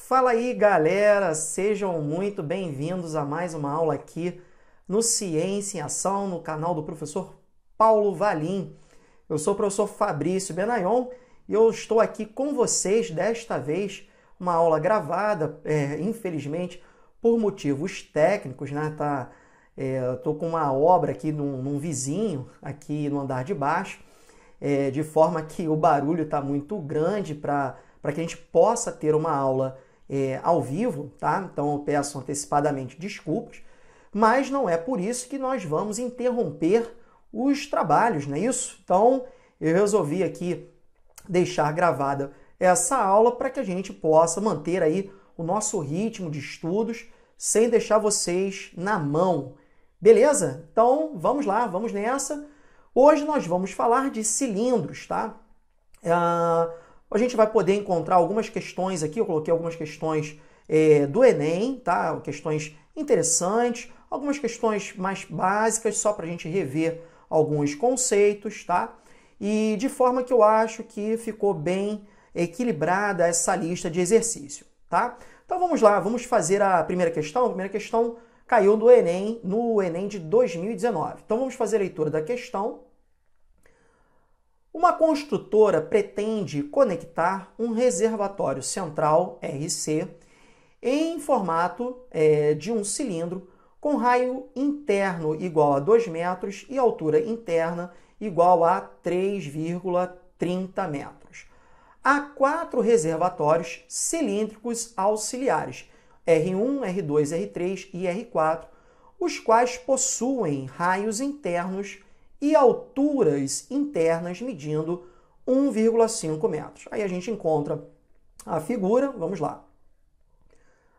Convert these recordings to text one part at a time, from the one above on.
Fala aí, galera! Sejam muito bem-vindos a mais uma aula aqui no Ciência em Ação, no canal do professor Paulo Valim. Eu sou o professor Fabrício Benayon e eu estou aqui com vocês, desta vez, uma aula gravada, infelizmente, por motivos técnicos, né? Estou com uma obra aqui num vizinho, aqui no andar de baixo, de forma que o barulho está muito grande para que a gente possa ter uma aula ao vivo, tá? Então eu peço antecipadamente desculpas, mas não é por isso que nós vamos interromper os trabalhos, não é isso? Então eu resolvi aqui deixar gravada essa aula para que a gente possa manter aí o nosso ritmo de estudos sem deixar vocês na mão. Beleza? Então vamos lá, vamos nessa. Hoje nós vamos falar de cilindros, tá? A gente vai poder encontrar algumas questões aqui, eu coloquei algumas questões do Enem, tá? Questões interessantes, algumas questões mais básicas, só para a gente rever alguns conceitos, tá? E de forma que eu acho que ficou bem equilibrada essa lista de exercício, tá? Então vamos lá, vamos fazer a primeira questão. A primeira questão caiu do Enem, no Enem de 2019. Então vamos fazer a leitura da questão. Uma construtora pretende conectar um reservatório central, RC, em formato de um cilindro com raio interno igual a 2 metros e altura interna igual a 3,30 metros. Há 4 reservatórios cilíndricos auxiliares, R1, R2, R3 e R4, os quais possuem raios internos e alturas internas medindo 1,5 metros. Aí a gente encontra a figura, vamos lá.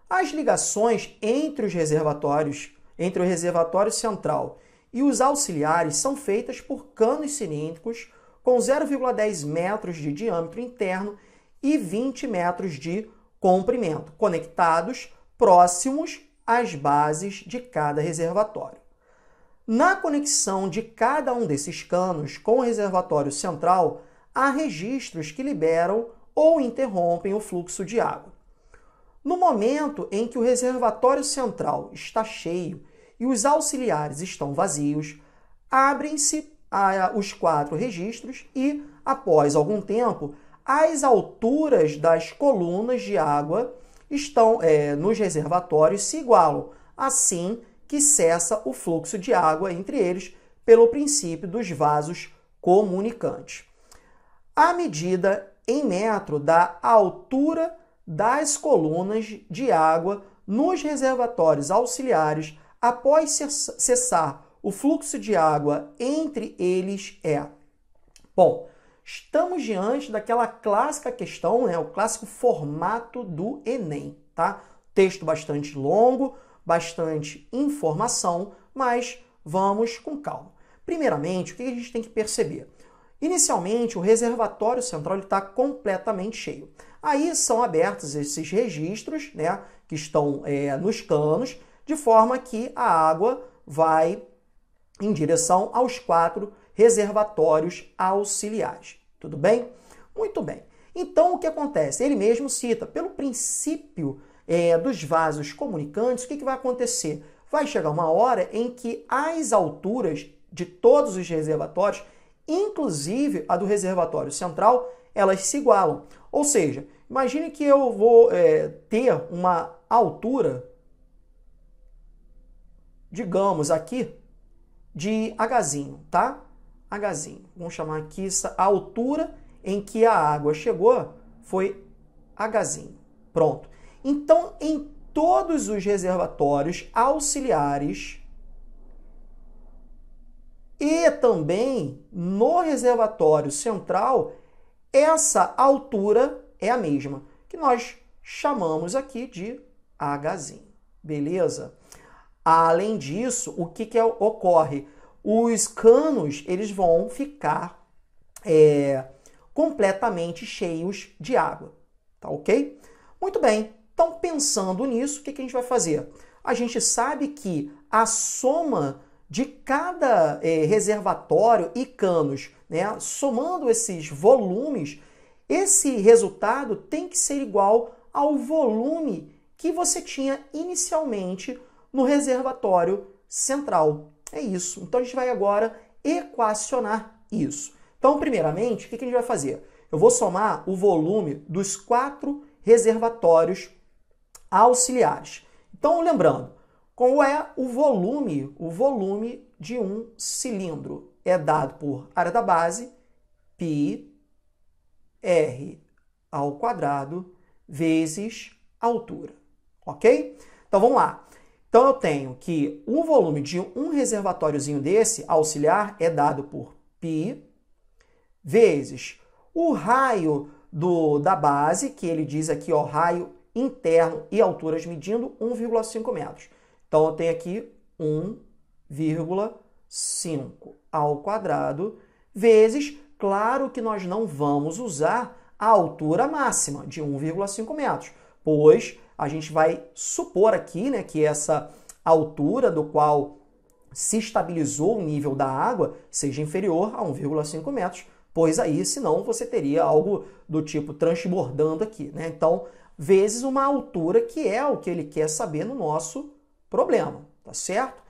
As ligações entre os reservatórios, entre o reservatório central e os auxiliares são feitas por canos cilíndricos com 0,10 metros de diâmetro interno e 20 metros de comprimento, conectados próximos às bases de cada reservatório. Na conexão de cada um desses canos com o reservatório central, há registros que liberam ou interrompem o fluxo de água. No momento em que o reservatório central está cheio e os auxiliares estão vazios, abrem-se os 4 registros e, após algum tempo, as alturas das colunas de água estão nos reservatórios se igualam, assim que cessa o fluxo de água entre eles pelo princípio dos vasos comunicantes. A medida em metro da altura das colunas de água nos reservatórios auxiliares após cessar o fluxo de água entre eles é... Bom, estamos diante daquela clássica questão, o clássico formato do Enem, tá? Texto bastante longo, bastante informação, mas vamos com calma. Primeiramente, o que a gente tem que perceber? Inicialmente, o reservatório central está completamente cheio. Aí são abertos esses registros, né, que estão nos canos, de forma que a água vai em direção aos 4 reservatórios auxiliares. Tudo bem? Muito bem. Então, o que acontece? Ele mesmo cita, pelo princípio dos vasos comunicantes, o que vai acontecer? Vai chegar uma hora em que as alturas de todos os reservatórios, inclusive a do reservatório central, elas se igualam. Ou seja, imagine que eu vou ter uma altura, digamos aqui, de Hzinho, tá? Hzinho. Vamos chamar aqui a altura em que a água chegou foi Hzinho. Pronto. Então, em todos os reservatórios auxiliares e também no reservatório central, essa altura é a mesma, que nós chamamos aqui de Hzinho. Beleza? Além disso, o que ocorre? Os canos eles vão ficar completamente cheios de água. Tá ok? Muito bem. Então, pensando nisso, o que a gente vai fazer? A gente sabe que a soma de cada reservatório e canos, né, somando esses volumes, esse resultado tem que ser igual ao volume que você tinha inicialmente no reservatório central. É isso. Então, a gente vai agora equacionar isso. Então, primeiramente, o que a gente vai fazer? Eu vou somar o volume dos 4 reservatórios auxiliares. Então, lembrando, qual é o volume? O volume de um cilindro é dado por área da base, π, r ao quadrado, vezes altura. Ok? Então, vamos lá. Então, eu tenho que o volume de um reservatóriozinho desse, auxiliar, é dado por π, vezes o raio da base, que ele diz aqui, ó, raio interno e alturas medindo 1,5 metros. Então, eu tenho aqui 1,5 ao quadrado, vezes, claro que nós não vamos usar a altura máxima de 1,5 metros, pois a gente vai supor aqui, né, que essa altura do qual se estabilizou o nível da água seja inferior a 1,5 metros, pois aí, senão, você teria algo do tipo transbordando aqui, né? Então, vezes uma altura que é o que ele quer saber no nosso problema, tá certo?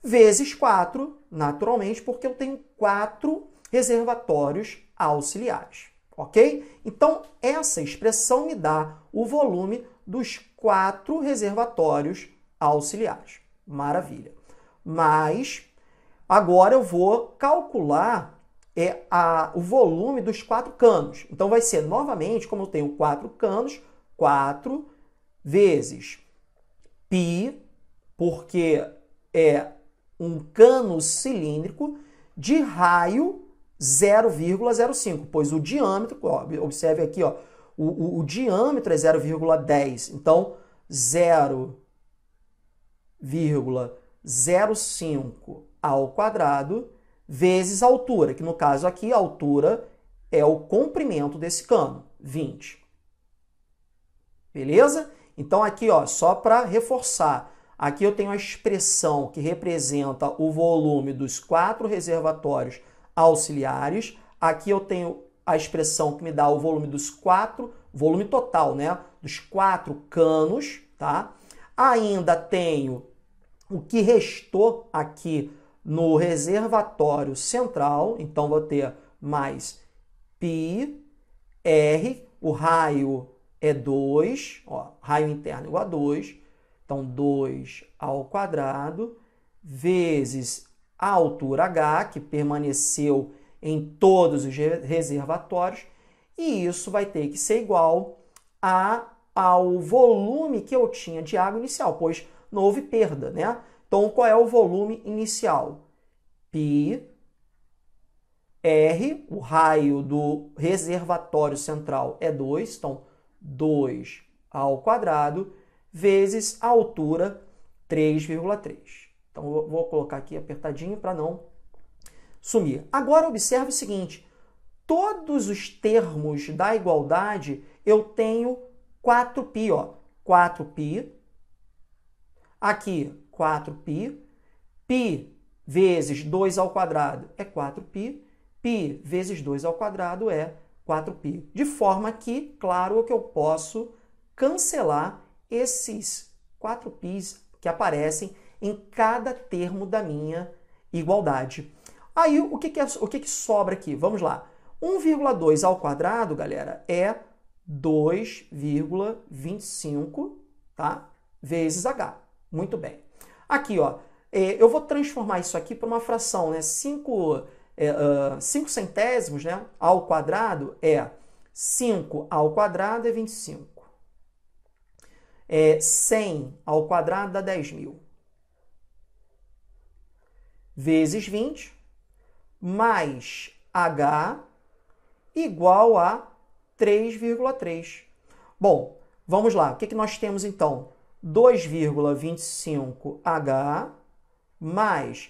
Vezes 4, naturalmente, porque eu tenho 4 reservatórios auxiliares, ok? Então, essa expressão me dá o volume dos 4 reservatórios auxiliares. Maravilha. Mas, agora eu vou calcular o volume dos 4 canos. Então, vai ser, novamente, como eu tenho 4 canos, 4 vezes π, porque é um cano cilíndrico de raio 0,05, pois o diâmetro, ó, observe aqui, ó, o diâmetro é 0,10, então 0,05 ao quadrado vezes a altura, que no caso aqui a altura é o comprimento desse cano, 20. Beleza? Então aqui, ó, só para reforçar, aqui eu tenho a expressão que representa o volume dos 4 reservatórios auxiliares. Aqui eu tenho a expressão que me dá o volume dos 4, volume total, né? Dos 4 canos, tá? Ainda tenho o que restou aqui no reservatório central, então vou ter mais π, r, o raio é 2, ó, raio interno igual a 2, então 2 ao quadrado, vezes a altura h, que permaneceu em todos os reservatórios, e isso vai ter que ser igual ao volume que eu tinha de água inicial, pois não houve perda, né? Então, qual é o volume inicial? π, r, o raio do reservatório central é 2, então 2 ao quadrado, vezes a altura 3,3. Então, eu vou colocar aqui apertadinho para não sumir. Agora, observe o seguinte, todos os termos da igualdade eu tenho 4π, ó, 4π, aqui 4π, π vezes 2 ao quadrado é 4π, π vezes 2 ao quadrado é 4π. De forma que, claro, que eu posso cancelar esses 4πs que aparecem em cada termo da minha igualdade. Aí, o que sobra aqui? Vamos lá. 1,2 ao quadrado, galera, é 2,25, tá? Vezes h. Muito bem. Aqui, ó, eu vou transformar isso aqui para uma fração, né? 5 centésimos, né, ao quadrado é 5 ao quadrado é 25. 100 ao quadrado dá 10.000. Vezes 20 mais h igual a 3,3. Bom, vamos lá. O que nós temos então? 2,25h mais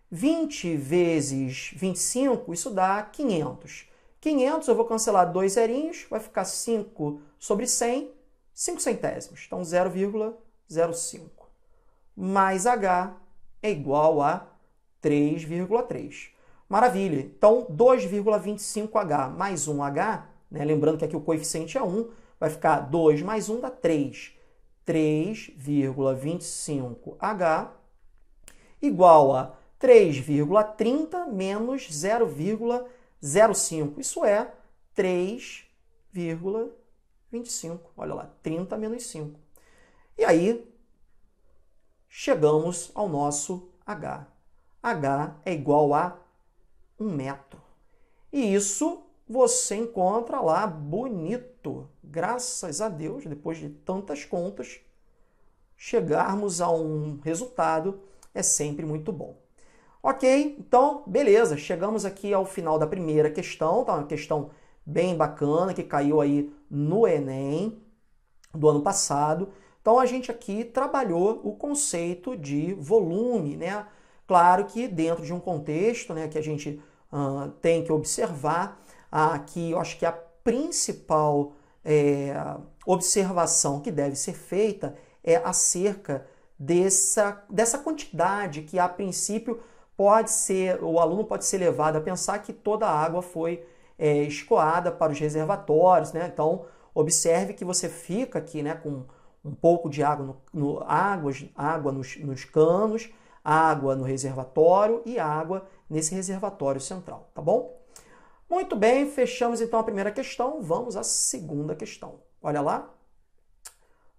20 vezes 25, isso dá 500. 500, eu vou cancelar 2 zerinhos, vai ficar 5 sobre 100, 5 centésimos. Então, 0,05. Mais h é igual a 3,3. Maravilha. Então, 2,25h mais 1h, né? Lembrando que aqui o coeficiente é 1, vai ficar 2 mais 1 dá 3. 3,25H igual a 3,30 menos 0,05. Isso é 3,25. Olha lá, 30 menos 5. E aí, chegamos ao nosso H. H é igual a 1 metro. E isso você encontra lá bonito. Graças a Deus, depois de tantas contas, chegarmos a um resultado é sempre muito bom. Ok, então, beleza. Chegamos aqui ao final da primeira questão. Tá? Uma questão bem bacana que caiu aí no Enem do ano passado. Então, a gente aqui trabalhou o conceito de volume, né? Claro que dentro de um contexto, né, que a gente tem que observar, aqui eu acho que a principal observação que deve ser feita é acerca dessa quantidade que, a princípio, o aluno pode ser levado a pensar que toda a água foi escoada para os reservatórios, né? Então, observe que você fica aqui, né, com um pouco de água, água nos canos, água no reservatório e água nesse reservatório central, tá bom? Muito bem, fechamos então a primeira questão, vamos à segunda questão. Olha lá.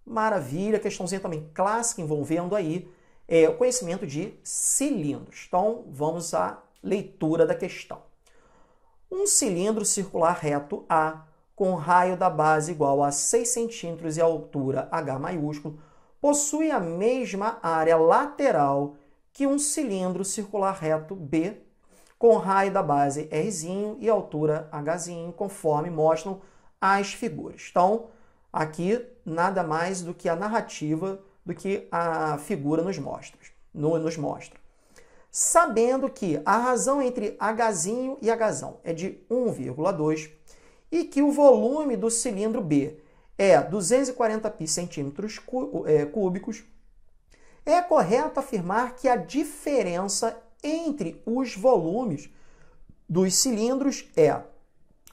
Maravilha, questãozinha também clássica envolvendo aí o conhecimento de cilindros. Então, vamos à leitura da questão. Um cilindro circular reto A, com raio da base igual a 6 centímetros e altura H maiúsculo, possui a mesma área lateral que um cilindro circular reto B, com raio da base R e altura H, conforme mostram as figuras. Então, aqui nada mais do que a narrativa do que a figura nos mostra. Sabendo que a razão entre H e H é de 1,2 e que o volume do cilindro B é 240 centímetros cúbicos, é correto afirmar que a diferença entre os volumes dos cilindros é...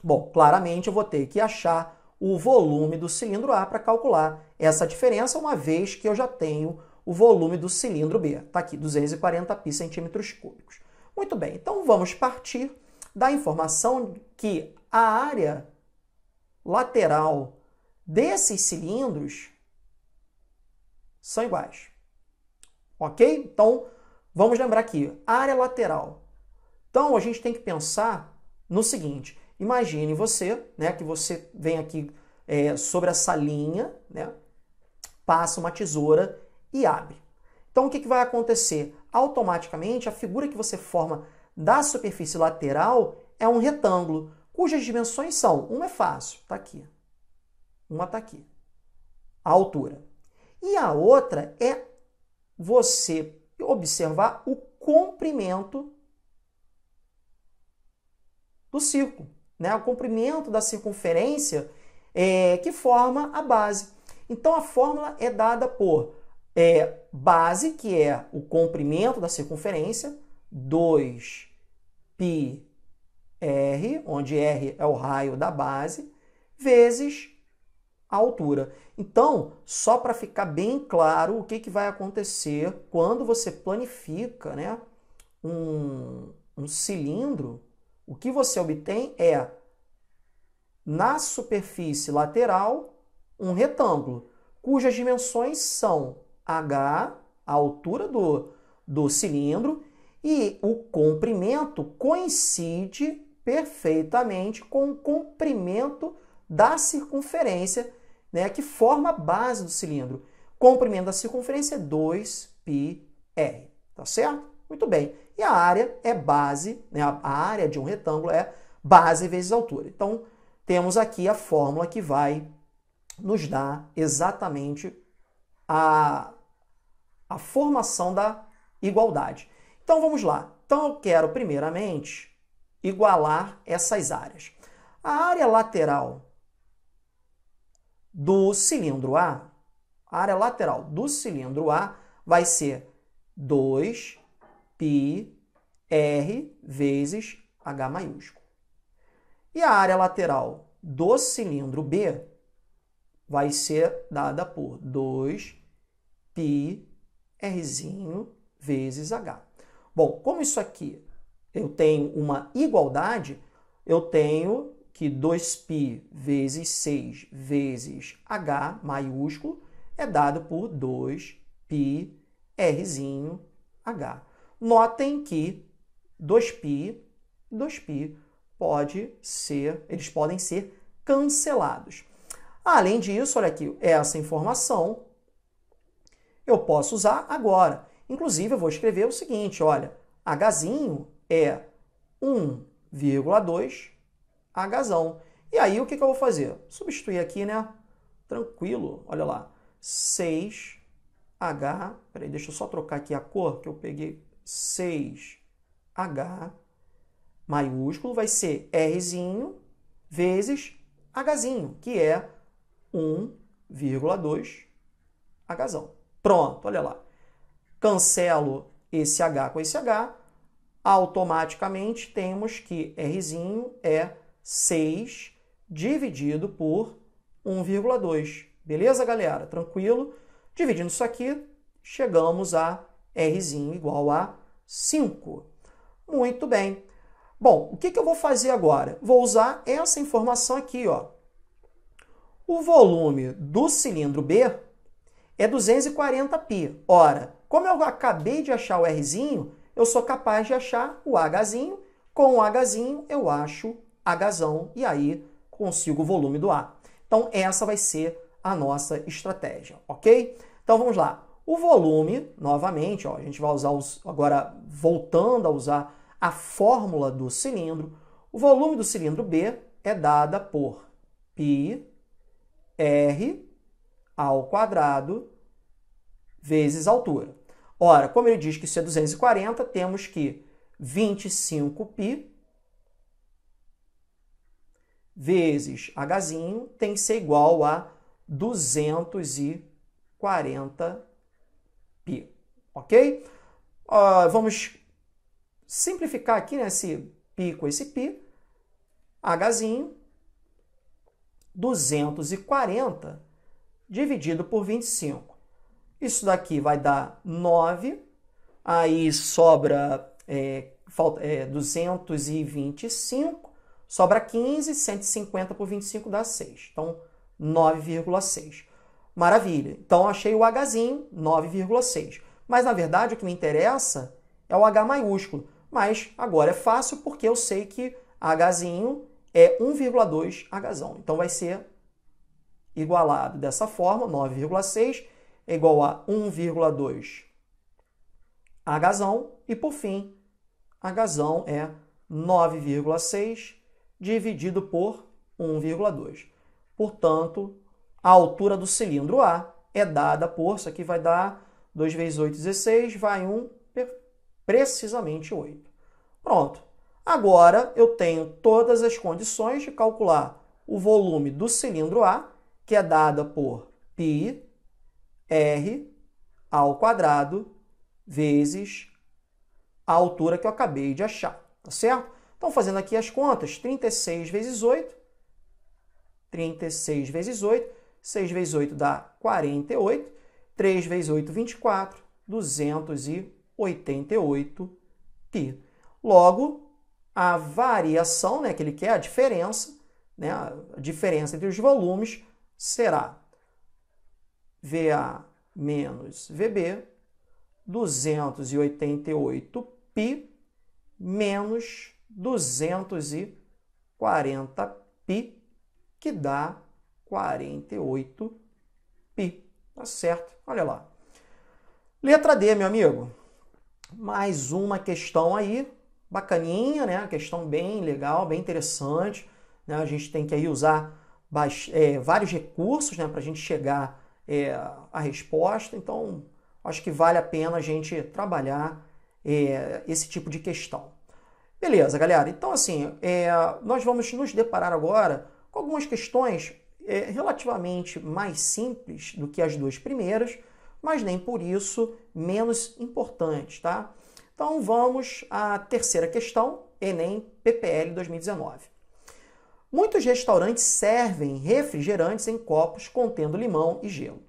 Bom, claramente eu vou ter que achar o volume do cilindro A para calcular essa diferença, uma vez que eu já tenho o volume do cilindro B. Está aqui, 240 centímetros cúbicos. Muito bem, então vamos partir da informação que a área lateral desses cilindros são iguais. Ok? Então, vamos lembrar aqui, área lateral. Então, a gente tem que pensar no seguinte, imagine você, né, que você vem aqui sobre essa linha, né, passa uma tesoura e abre. Então, o que vai acontecer? Automaticamente, a figura que você forma da superfície lateral é um retângulo, cujas dimensões são, uma é fácil, está aqui, uma está aqui, a altura. E a outra é você observar o comprimento do círculo, né? O comprimento da circunferência que forma a base. Então, a fórmula é dada por base, que é o comprimento da circunferência, 2πr, onde r é o raio da base, vezes a altura. Então, só para ficar bem claro o que vai acontecer quando você planifica, né, um cilindro, o que você obtém é, na superfície lateral, um retângulo, cujas dimensões são h, a altura do cilindro, e o comprimento coincide perfeitamente com o comprimento da circunferência, né, que forma a base do cilindro. Comprimento da circunferência é 2πr, tá certo? Muito bem. E a área é base, né, a área de um retângulo é base vezes altura. Então, temos aqui a fórmula que vai nos dar exatamente a formação da igualdade. Então, vamos lá. Então, eu quero, primeiramente, igualar essas áreas. A área lateral do cilindro A, vai ser 2πr vezes H maiúsculo. E a área lateral do cilindro B vai ser dada por 2πrzinho vezes H. Bom, como isso aqui eu tenho uma igualdade, eu tenho que 2π vezes 6 vezes H maiúsculo é dado por 2πrzinho H. Notem que 2π e 2π eles podem ser cancelados. Além disso, olha aqui, essa informação eu posso usar agora. Inclusive, eu vou escrever o seguinte, olha, Hzinho é 1,2 Hzão. E aí, o que eu vou fazer? Substituir aqui, né? Tranquilo, olha lá. 6H, peraí, deixa eu só trocar aqui a cor, que eu peguei 6H maiúsculo, vai ser Rzinho vezes Hzinho, que é 1,2 Hzão. Pronto, olha lá. Cancelo esse H com esse H, automaticamente temos que Rzinho é 6 dividido por 1,2. Beleza, galera? Tranquilo? Dividindo isso aqui, chegamos a Rzinho igual a 5. Muito bem. Bom, o que eu vou fazer agora? Vou usar essa informação aqui, ó. O volume do cilindro B é 240π. Ora, como eu acabei de achar o Rzinho, eu sou capaz de achar o Hzinho. Com o Hzinho, eu acho Hzão e aí consigo o volume do A. Então, essa vai ser a nossa estratégia, ok? Então, vamos lá. O volume, novamente, ó, a gente vai usar, agora voltando a usar a fórmula do cilindro, o volume do cilindro B é dada por πr ao quadrado vezes altura. Ora, como ele diz que isso é 240, temos que 25π vezes Hzinho tem que ser igual a 240π, ok? Vamos simplificar aqui, né, esse π com esse π. Hzinho, 240 dividido por 25. Isso daqui vai dar 9, aí sobra 225, sobra 15, 150 por 25 dá 6. Então, 9,6. Maravilha. Então, achei o Hzinho, 9,6. Mas, na verdade, o que me interessa é o H maiúsculo. Mas agora é fácil porque eu sei que Hzinho é 1,2 Hzão. Então, vai ser igualado dessa forma, 9,6 é igual a 1,2 Hzão. E, por fim, Hzão é 9,6 dividido por 1,2. Portanto, a altura do cilindro A é dada por, isso aqui vai dar 2 vezes 8, 16, vai 1, precisamente 8. Pronto. Agora eu tenho todas as condições de calcular o volume do cilindro A, que é dada por πr ao quadrado vezes a altura que eu acabei de achar, tá certo? Então, fazendo aqui as contas, 36 vezes 8, 36 vezes 8, 6 vezes 8 dá 48, 3 vezes 8, 24, 288π. Logo, a variação, né, que ele quer, a diferença entre os volumes será VA menos VB, 288π menos 240π, que dá 48π. Tá certo? Olha lá. Letra D, meu amigo. Mais uma questão aí, bacaninha, né? Questão bem legal, bem interessante. Né? A gente tem que aí usar vários recursos, né, para a gente chegar à resposta. Então, acho que vale a pena a gente trabalhar esse tipo de questão. Beleza, galera? Então, assim, nós vamos nos deparar agora com algumas questões relativamente mais simples do que as duas primeiras, mas nem por isso menos importantes, tá? Então, vamos à terceira questão, Enem PPL 2019. Muitos restaurantes servem refrigerantes em copos contendo limão e gelo.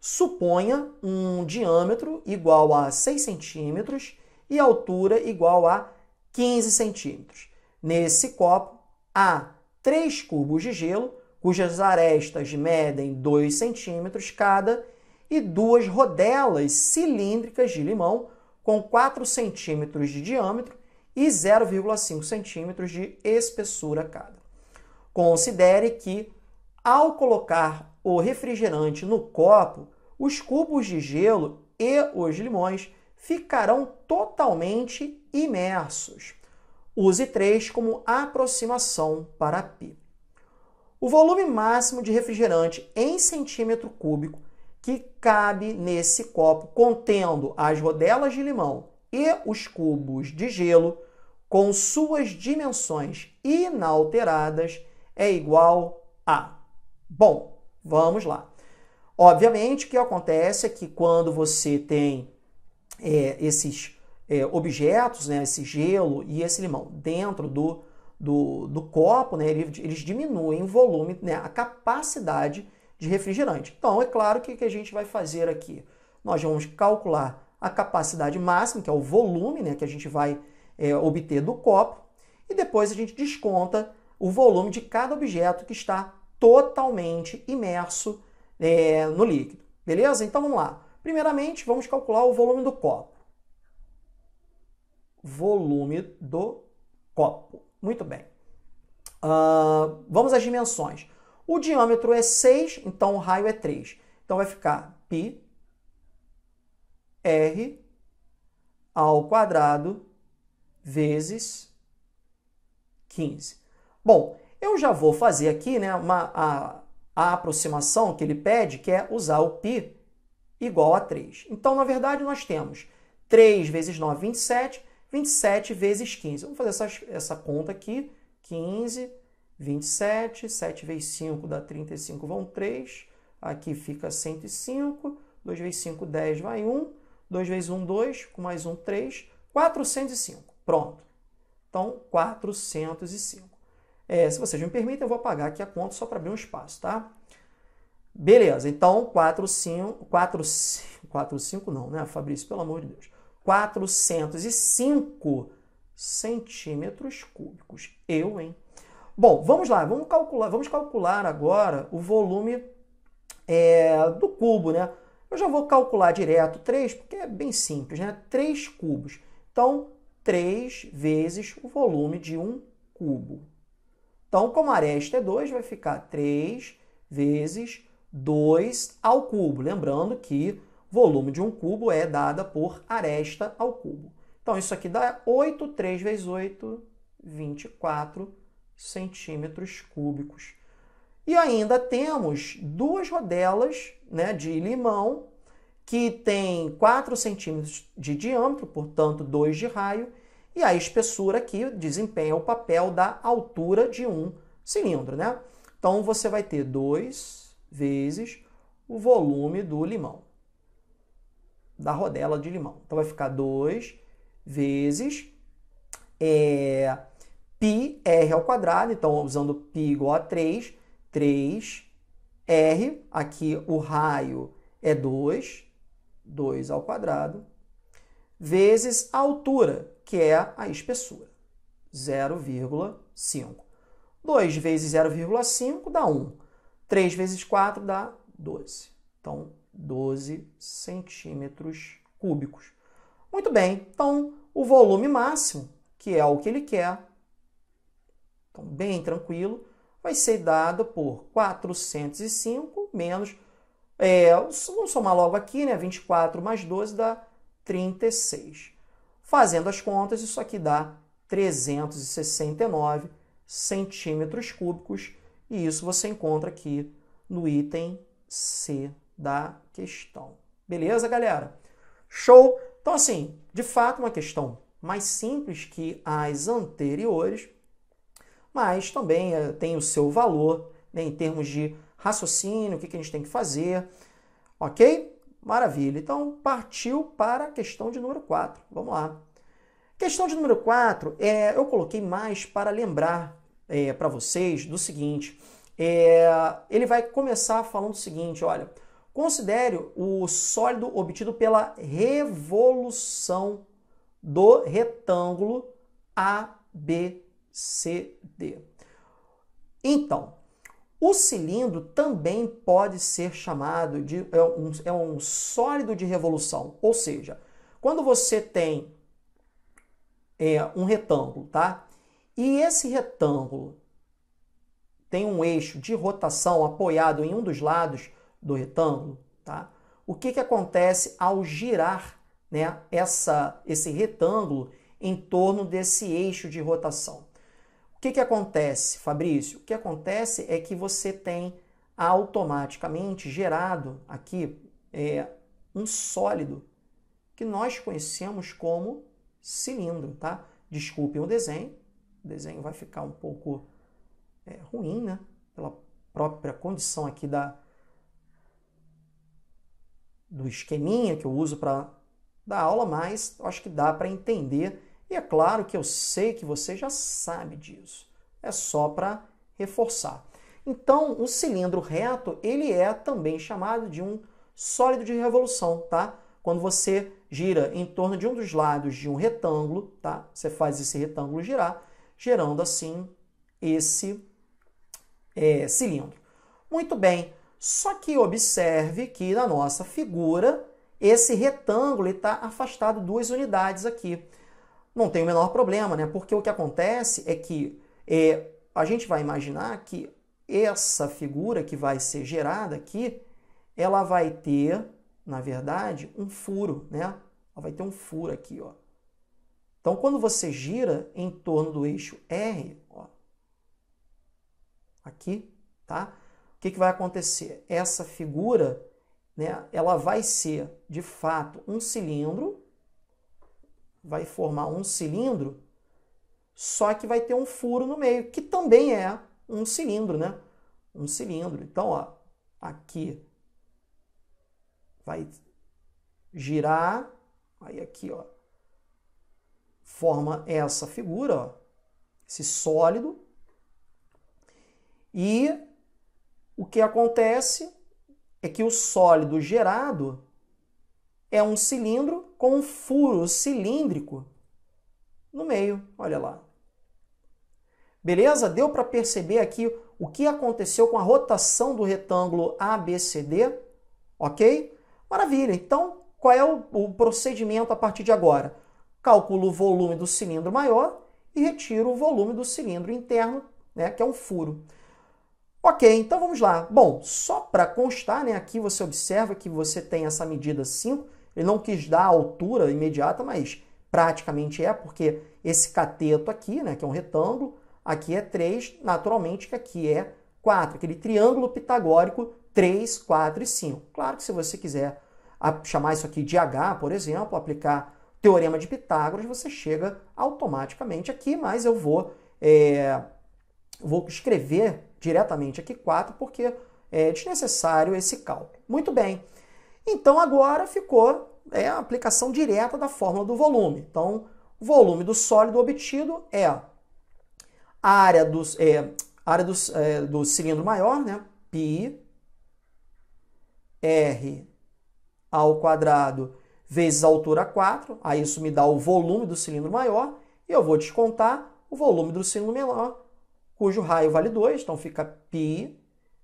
Suponha um diâmetro igual a 6 centímetros e altura igual a 15 centímetros. Nesse copo há 3 cubos de gelo, cujas arestas medem 2 centímetros cada, e 2 rodelas cilíndricas de limão com 4 centímetros de diâmetro e 0,5 centímetros de espessura cada. Considere que, ao colocar o refrigerante no copo, os cubos de gelo e os limões ficarão totalmente imersos. Use 3 como aproximação para π. O volume máximo de refrigerante em centímetro cúbico que cabe nesse copo contendo as rodelas de limão e os cubos de gelo com suas dimensões inalteradas é igual a... Bom, vamos lá. Obviamente, o que acontece é que quando você tem esses objetos, né, esse gelo e esse limão dentro do copo, né, eles diminuem o volume, né, a capacidade de refrigerante. Então, é claro que o que a gente vai fazer aqui? Nós vamos calcular a capacidade máxima, que é o volume, né, que a gente vai obter do copo, e depois a gente desconta o volume de cada objeto que está totalmente imerso no líquido. Beleza? Então, vamos lá. Primeiramente, vamos calcular o volume do copo. Volume do copo. Muito bem. Vamos às dimensões. O diâmetro é 6, então o raio é 3. Então vai ficar π r ao quadrado vezes 15. Bom, eu já vou fazer aqui, né, a aproximação que ele pede, que é usar o π igual a 3. Então, na verdade, nós temos 3 vezes 9, 27, 27 vezes 15. Vamos fazer essa conta aqui. 15, 27, 7 vezes 5 dá 35, vão 3. Aqui fica 105. 2 vezes 5, 10, vai 1. 2 vezes 1, 2. Com mais 1, 3. 405. Pronto. Então, 405. Se vocês me permitem, eu vou apagar aqui a conta só para abrir um espaço, tá? Beleza. Então, 405 não, né, Fabrício? Pelo amor de Deus. 405 centímetros cúbicos. Hein? Bom, vamos lá. Vamos calcular agora o volume do cubo, né? Eu já vou calcular direto 3, porque é bem simples, né? 3 cubos. Então, 3 vezes o volume de um cubo. Então, como a aresta é 2, vai ficar 3 vezes 2 ao cubo. Lembrando que o volume de um cubo é dada por aresta ao cubo. Então, isso aqui dá 8, 3 vezes 8, 24 centímetros cúbicos. E ainda temos 2 rodelas, né, de limão, que tem 4 centímetros de diâmetro, portanto, 2 de raio, e a espessura aqui desempenha o papel da altura de um cilindro, né? Então, você vai ter 2 vezes o volume do limão, da rodela de limão. Então, vai ficar 2 vezes πr ao quadrado. Então, usando π igual a 3, 3r, aqui o raio é 2, 2 ao quadrado, vezes a altura, que é a espessura, 0,5. 2 vezes 0,5 dá 1. 3 vezes 4 dá 12. Então, 12 centímetros cúbicos. Muito bem. Então, o volume máximo, que é o que ele quer, então, bem tranquilo, vai ser dado por 405 menos... vamos somar logo aqui, né? 24 mais 12 dá 36. Fazendo as contas, isso aqui dá 369 centímetros cúbicos, e isso você encontra aqui no item C da questão. Beleza, galera? Show! Então, assim, de fato, uma questão mais simples que as anteriores, mas também tem o seu valor, né, em termos de raciocínio, o que a gente tem que fazer, ok? Maravilha. Então, partiu para a questão de número 4. Vamos lá. Questão de número 4, eu coloquei mais para lembrar para vocês do seguinte, ele vai começar falando o seguinte, olha, considere o sólido obtido pela revolução do retângulo ABCD. Então, o cilindro também pode ser chamado de um sólido de revolução, ou seja, quando você tem um retângulo, tá? E esse retângulo tem um eixo de rotação apoiado em um dos lados do retângulo, tá? O que acontece ao girar, né, esse retângulo em torno desse eixo de rotação? O que acontece, Fabrício? O que acontece é que você tem automaticamente gerado aqui um sólido que nós conhecemos como cilindro, tá? Desculpem o desenho vai ficar um pouco ruim, né? Pela própria condição aqui do esqueminha que eu uso para dar aula, mas acho que dá para entender. E é claro que eu sei que você já sabe disso. É só para reforçar. Então, o cilindro reto, ele é também chamado de um sólido de revolução, tá? Quando você gira em torno de um dos lados de um retângulo, tá? Você faz esse retângulo girar, gerando assim esse cilindro. Muito bem, só que observe que na nossa figura, esse retângulo está afastado 2 unidades aqui. Não tem o menor problema, né? Porque o que acontece é que a gente vai imaginar que essa figura que vai ser gerada aqui, ela vai ter, na verdade, um furo, né? Ela vai ter um furo aqui, ó. Então, quando você gira em torno do eixo R, ó, aqui, tá? O que vai acontecer? Essa figura, né, ela vai ser, de fato, um cilindro, vai formar um cilindro, só que vai ter um furo no meio, que também é um cilindro, né? Um cilindro. Então, ó, aqui vai girar, aí aqui, ó, forma essa figura, ó, esse sólido. E o que acontece é que o sólido gerado é um cilindro com um furo cilíndrico no meio, olha lá. Beleza? Deu para perceber aqui o que aconteceu com a rotação do retângulo ABCD? Ok? Maravilha! Então, qual é o procedimento a partir de agora? Calculo o volume do cilindro maior e retiro o volume do cilindro interno, né, que é um furo. Ok, então vamos lá. Bom, só para constar, né, aqui você observa que você tem essa medida 5. Ele não quis dar a altura imediata, mas praticamente porque esse cateto aqui, né, que é um retângulo, aqui é 3, naturalmente que aqui é 4. Aquele triângulo pitagórico 3, 4 e 5. Claro que se você quiser chamar isso aqui de H, por exemplo, aplicar Teorema de Pitágoras, você chega automaticamente aqui, mas eu vou escrever diretamente aqui 4, porque é desnecessário esse cálculo. Muito bem. Então, agora ficou a aplicação direta da fórmula do volume. Então, o volume do sólido obtido é a área do cilindro maior, né? Π R ao quadrado vezes a altura 4. Aí isso me dá o volume do cilindro maior. E eu vou descontar o volume do cilindro menor, cujo raio vale 2. Então, fica π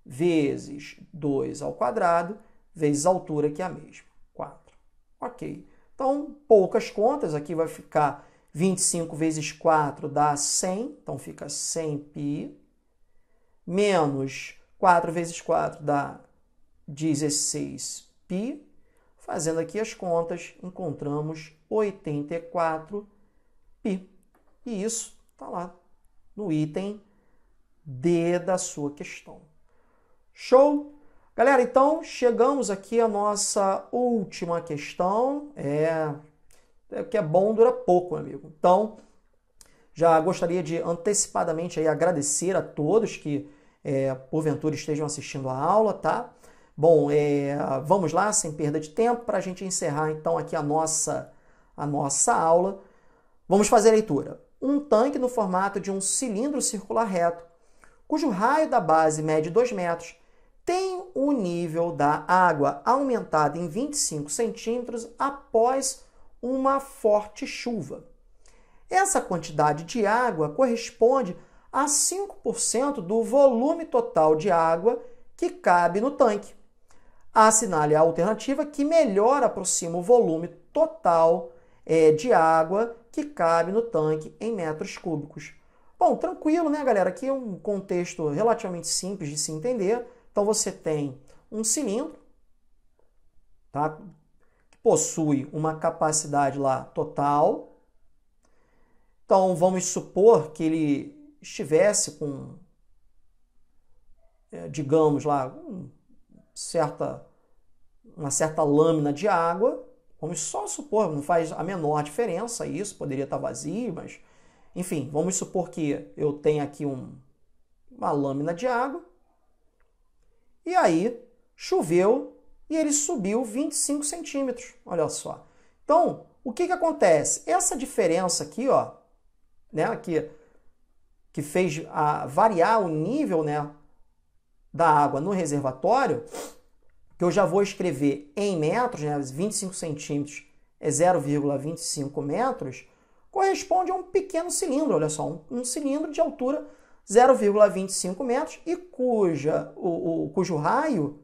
vezes 2 ao quadrado vezes a altura, que é a mesma, 4. Ok. Então, poucas contas. Aqui vai ficar 25 vezes 4 dá 100. Então, fica 100π. Menos 4 vezes 4 dá 16π. Fazendo aqui as contas, encontramos 84π. E isso está lá no item D da sua questão. Show? Galera, então chegamos aqui à nossa última questão. O que é bom dura pouco, meu amigo. Então, já gostaria de antecipadamente agradecer a todos que porventura estejam assistindo a aula, tá? Bom, vamos lá, sem perda de tempo, para a gente encerrar então aqui a nossa aula. Vamos fazer a leitura. um tanque no formato de um cilindro circular reto, cujo raio da base mede 2 metros, tem o nível da água aumentado em 25 centímetros após uma forte chuva. Essa quantidade de água corresponde a 5% do volume total de água que cabe no tanque. Assinale a alternativa que melhor aproxima o volume total de água que cabe no tanque em metros cúbicos. Bom, tranquilo, né, galera? Aqui é um contexto relativamente simples de se entender. Então, você tem um cilindro, tá, que possui uma capacidade lá total. Então, vamos supor que ele estivesse com, digamos lá, uma certa lâmina de água. Vamos só supor, não faz a menor diferença isso, poderia estar vazio, mas enfim, vamos supor que eu tenha aqui uma lâmina de água e aí choveu e ele subiu 25 centímetros, olha só. Então, o que acontece? Essa diferença aqui, ó, né, que fez variar o nível, né, da água no reservatório, que eu já vou escrever em metros, né, 25 centímetros é 0,25 metros, corresponde a um pequeno cilindro, olha só, um cilindro de altura 0,25 metros e cujo raio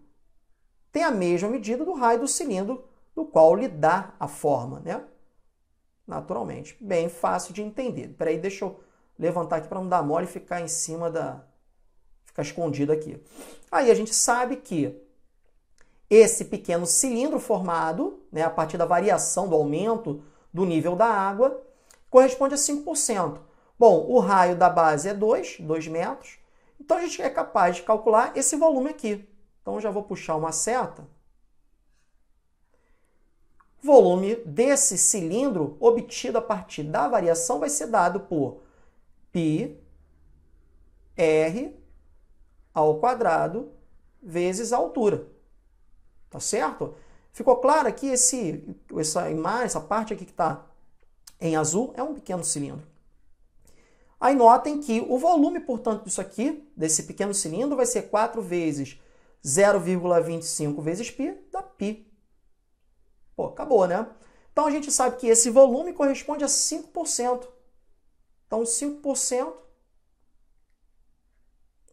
tem a mesma medida do raio do cilindro do qual lhe dá a forma, né? Naturalmente, bem fácil de entender. Espera aí, deixa eu levantar aqui para não dar mole e ficar em cima ficar escondido aqui. Aí a gente sabe que esse pequeno cilindro formado, né, a partir da variação do aumento do nível da água, corresponde a 5%. Bom, o raio da base é 2 metros, então a gente é capaz de calcular esse volume aqui. Então eu já vou puxar uma seta. O volume desse cilindro obtido a partir da variação vai ser dado por πr ao quadrado vezes a altura. Tá certo? Ficou claro aqui essa imagem, essa parte aqui que está em azul, é um pequeno cilindro. Aí notem que o volume, portanto, disso aqui, desse pequeno cilindro, vai ser 4 vezes 0,25 vezes π da π. Pô, acabou, né? Então a gente sabe que esse volume corresponde a 5%. Então 5%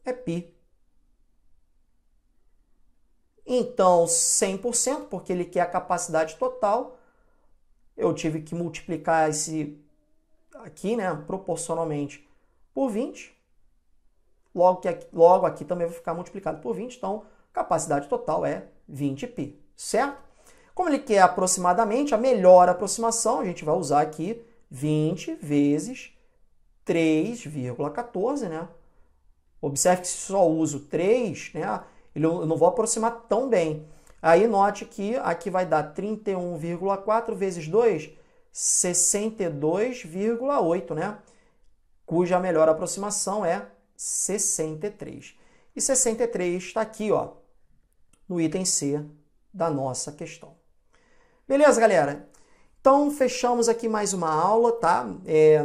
é π. Então 100%, porque ele quer a capacidade total, eu tive que multiplicar esse aqui, né, proporcionalmente por 20. Logo aqui também vai ficar multiplicado por 20, então capacidade total é 20π, certo? Como ele quer aproximadamente, a melhor aproximação, a gente vai usar aqui 20 vezes 3,14, né? Observe que se só uso 3, né, eu não vou aproximar tão bem. Aí note que aqui vai dar 31,4 vezes 2, 62,8, né? Cuja melhor aproximação é 63. E 63 está aqui, ó, no item C da nossa questão. Beleza, galera? Então, fechamos aqui mais uma aula, tá?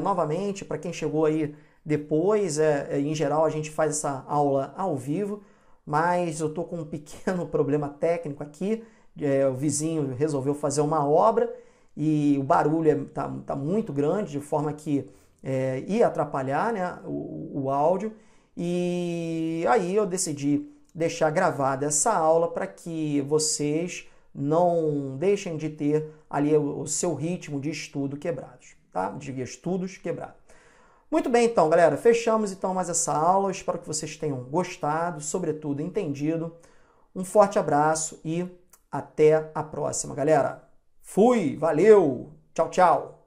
Novamente, para quem chegou aí depois, em geral, a gente faz essa aula ao vivo, mas eu estou com um pequeno problema técnico aqui. O vizinho resolveu fazer uma obra e o barulho tá muito grande, de forma que ia atrapalhar, né, o áudio. E aí eu decidi deixar gravada essa aula para que vocês não deixem de ter ali o seu ritmo de estudo quebrados, tá? De estudos quebrados. Muito bem, então, galera, fechamos então mais essa aula. Espero que vocês tenham gostado, sobretudo entendido. Um forte abraço e até a próxima, galera. Fui, valeu, tchau, tchau.